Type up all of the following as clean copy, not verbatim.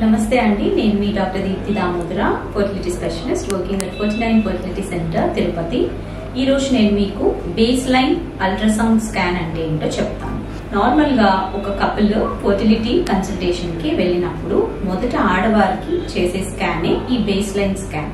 నమస్తే అండి, నేను మీ doctor Deepti Damodara, fertility specialist working at 49 fertility centre Tirupati. ఈ రోజు నేను మీకు బేస్ లైన్ అల్ట్రాసౌండ్ స్కాన్ అంటే ఏంటో చెప్తాను. నార్మల్ గా ఒక కపుల్ ఫర్టిలిటీ కన్సల్టేషన్ కి వెళ్ళినప్పుడు మొదట ఆడవారికి చేసే స్కానే ఈ బేస్ లైన్ స్కాన్.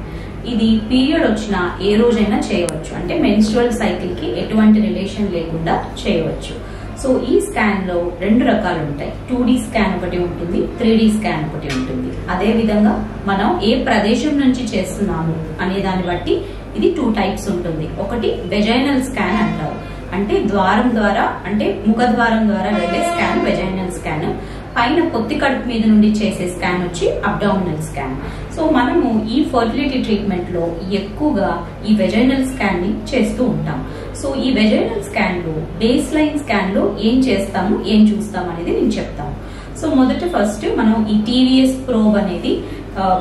ఇది పీరియడ్ వచ్చిన ఏ రోజైనా చేయవచ్చు, అంటే మెన్స్ట్రువల్ సైకిల్ కి ఎటువంటి రిలేషన్ లేకుండా చేయవచ్చు. సో ఈ స్కాన్ లో రెండు రకాలు ఉంటాయి. 2D స్కాన్ ఒకటి ఉంటుంది, 3D స్కాన్ ఒకటి ఉంటుంది. అదే విధంగా మనం ఏ ప్రదేశం నుంచి చేస్తున్నాము అనే దాన్ని బట్టి ఇది 2 టైప్స్ ఉంటుంది. ఒకటి వెజైనల్ స్కాన్ అంటారు, అంటే ద్వారం ద్వారా, అంటే ముఖ ద్వారం ద్వారా వెళ్లే స్కాన్ వెజైనల్ స్కాన్. పైన పొత్తి కడుపు మీద నుండి చేసే స్కాన్ వచ్చి అబ్డామినల్ స్కాన్. సో మనము ఈ ఫర్టిలిటీ ట్రీట్మెంట్ లో ఎక్కువగా ఈ వెజైనల్ స్కాన్ ని చేస్తూ ఉంటాం. సో ఈ వెజైనల్ స్కాన్ లో బేస్ లైన్ స్కాన్ లో ఏం చేస్తాము, ఏం చూస్తాం అనేది నేను చెప్తాను. సో మొదట ఫస్ట్ మనం ఈ టీవీఎస్ ప్రోబ్ అనేది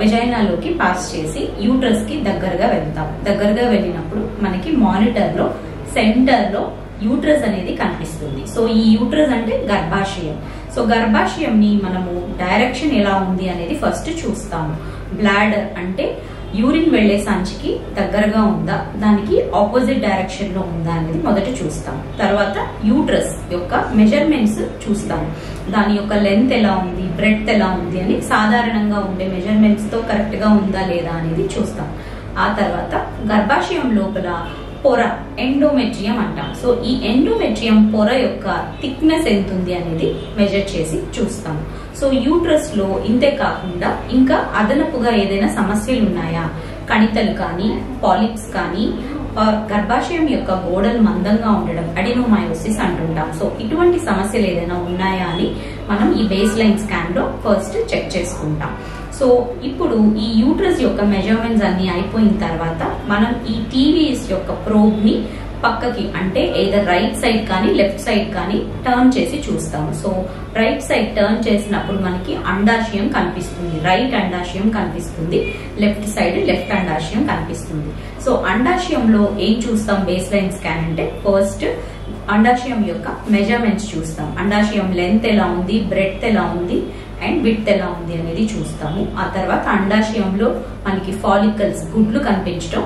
వెజైనాలోకి పాస్ చేసి యూట్రస్ కి దగ్గరగా వెళ్తాం. దగ్గరగా వెళ్ళినప్పుడు మనకి మానిటర్ లో సెంటర్ లో యూట్రస్ అనేది కనిపిస్తుంది. సో ఈ యూట్రస్ అంటే గర్భాశయం. సో గర్భాశయం ని మనము డైరెక్షన్ ఎలా ఉంది అనేది ఫస్ట్ చూస్తాము. బ్లాడర్ అంటే యూరిన్ వెళ్లే సంచికి దగ్గరగా ఉందా, దానికి ఆపోజిట్ డైరెక్షన్ లో ఉందా అనేది మొదట చూస్తాం. తర్వాత యూట్రస్ యొక్క మెజర్మెంట్స్ చూస్తాం. దాని యొక్క లెంత్ ఎలా ఉంది, బ్రెడ్త్ ఎలా ఉంది అని సాధారణంగా ఉండే మెజర్మెంట్స్ తో కరెక్ట్ గా ఉందా లేదా అనేది చూస్తాం. ఆ తర్వాత గర్భాశయం లోపల పొర, ఎండోమెట్రియం అంటాం. సో ఈ ఎండోమెట్రియం పొర యొక్క థిక్నెస్ ఎంత ఉంది అనేది మెజర్ చేసి చూస్తాం. సో యూట్రస్ లో ఇంతే కాకుండా ఇంకా అదనపుగా ఏదైనా సమస్యలు ఉన్నాయా, కణితలు కానీ, పాలిప్స్ కానీ, గర్భాశయం యొక్క గోడలు మందంగా ఉండడం, అడినోమయోసిస్ అంటుంటాం. సో ఇటువంటి సమస్యలు ఏదైనా ఉన్నాయా అని మనం ఈ బేస్ లైన్ స్కాన్ లో ఫస్ట్ చెక్ చేసుకుంటాం. సో ఇప్పుడు ఈ యూట్రస్ యొక్క మెజర్మెంట్స్ అన్ని అయిపోయిన తర్వాత మనం ఈ టీవీఎస్ యొక్క ప్రోబ్ ని పక్కకి, అంటే ఏదర్ రైట్ సైడ్ కానీ లెఫ్ట్ సైడ్ కానీ టర్న్ చేసి చూస్తాము. సో రైట్ సైడ్ టర్న్ చేసినప్పుడు మనకి అండాశయం కనిపిస్తుంది, రైట్ అండాశయం కనిపిస్తుంది, లెఫ్ట్ సైడ్ లెఫ్ట్ అండాశయం కనిపిస్తుంది. సో అండాశయంలో ఏం చూస్తాం బేస్ లైన్ స్కాన్ అంటే, ఫస్ట్ అండాశయం యొక్క మెజర్మెంట్స్ చూస్తాం. అండాశయం లెంత్ ఎలా ఉంది, బ్రెడ్త్ ఎలా ఉంది అండ్ విడ్త్ ఎలా ఉంది అనేది చూస్తాము. ఆ తర్వాత అండాశయంలో మనకి ఫాలికల్స్, గుడ్లు కనిపించడం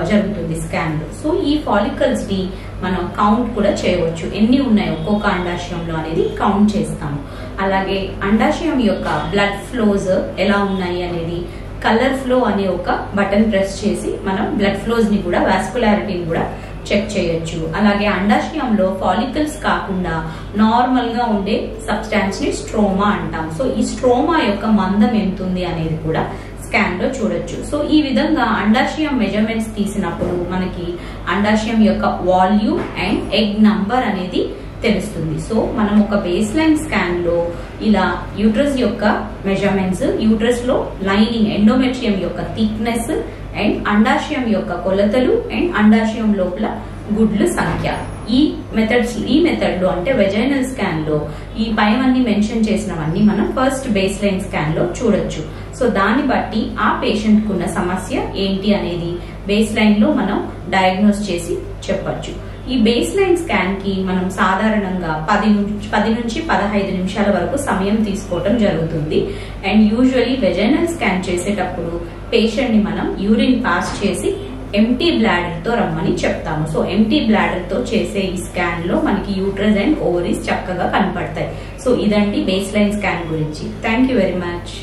జరుగుతుంది స్కాన్ లో. సో ఈ ఫాలికల్స్ ని మనం కౌంట్ కూడా చేయవచ్చు, ఎన్ని ఉన్నాయి ఒక్కొక్క అండాశయంలో అనేది కౌంట్ చేస్తాము. అలాగే అండాశయం యొక్క బ్లడ్ ఫ్లోస్ ఎలా ఉన్నాయి అనేది కలర్ ఫ్లో అనే ఒక బటన్ ప్రెస్ చేసి మనం బ్లడ్ ఫ్లోస్ ని కూడా, వాస్కులారిటీని కూడా చెక్ చేయొచ్చు. అలాగే అండాశయంలో ఫాలికల్స్ కాకుండా నార్మల్ గా ఉండే సబ్స్టాన్స్ ని స్ట్రోమా అంటాం. సో ఈ స్ట్రోమా యొక్క మందం ఎంత ఉంది అనేది కూడా స్కాన్ లో చూడొచ్చు. సో ఈ విధంగా అండాశయం మెజర్మెంట్స్ తీసినప్పుడు మనకి అండాశయం యొక్క వాల్యూమ్ అండ్ ఎగ్ నంబర్ అనేది తెలుస్తుంది. సో మనం ఒక బేస్ లైన్ స్కాన్ లో ఇలా యూట్రస్ యొక్క మెజర్మెంట్స్, యూట్రస్ లో లైనింగ్ ఎండోమెట్రియం యొక్క థిక్నెస్ అండ్ అండాశయం యొక్క కొలతలు అండ్ అండాశయం లోపల గుడ్లు సంఖ్య, ఈ మెథడ్ లో అంటే వెజైనల్ స్కాన్ లో ఈ పైవన్నీ మెన్షన్ చేసినవన్నీ మనం ఫస్ట్ బేస్ లైన్ స్కాన్ లో చూడొచ్చు. సో దాన్ని బట్టి ఆ పేషెంట్ కున్న సమస్య ఏంటి అనేది బేస్ లైన్ లో మనం డయాగ్నోస్ చేసి చెప్పొచ్చు. ఈ బేస్ లైన్ స్కాన్ కి మనం సాధారణంగా 10 నుంచి 15 నిమిషాల వరకు సమయం తీసుకోవడం జరుగుతుంది. అండ్ యూజువలీ వెజైనల్ స్కాన్ చేసేటప్పుడు పేషెంట్ ని మనం యూరిన్ పాస్ చేసి ఎంటీ బ్లాడర్ తో రమ్మని చెప్తాము. సో ఎంటీ బ్లాడర్ తో చేసే ఈ స్కాన్ లో మనకి యూట్రస్ అండ్ ఓవరీస్ చక్కగా కనపడతాయి. సో ఇదండి బేస్ లైన్ స్కాన్ గురించి. Thank you very much.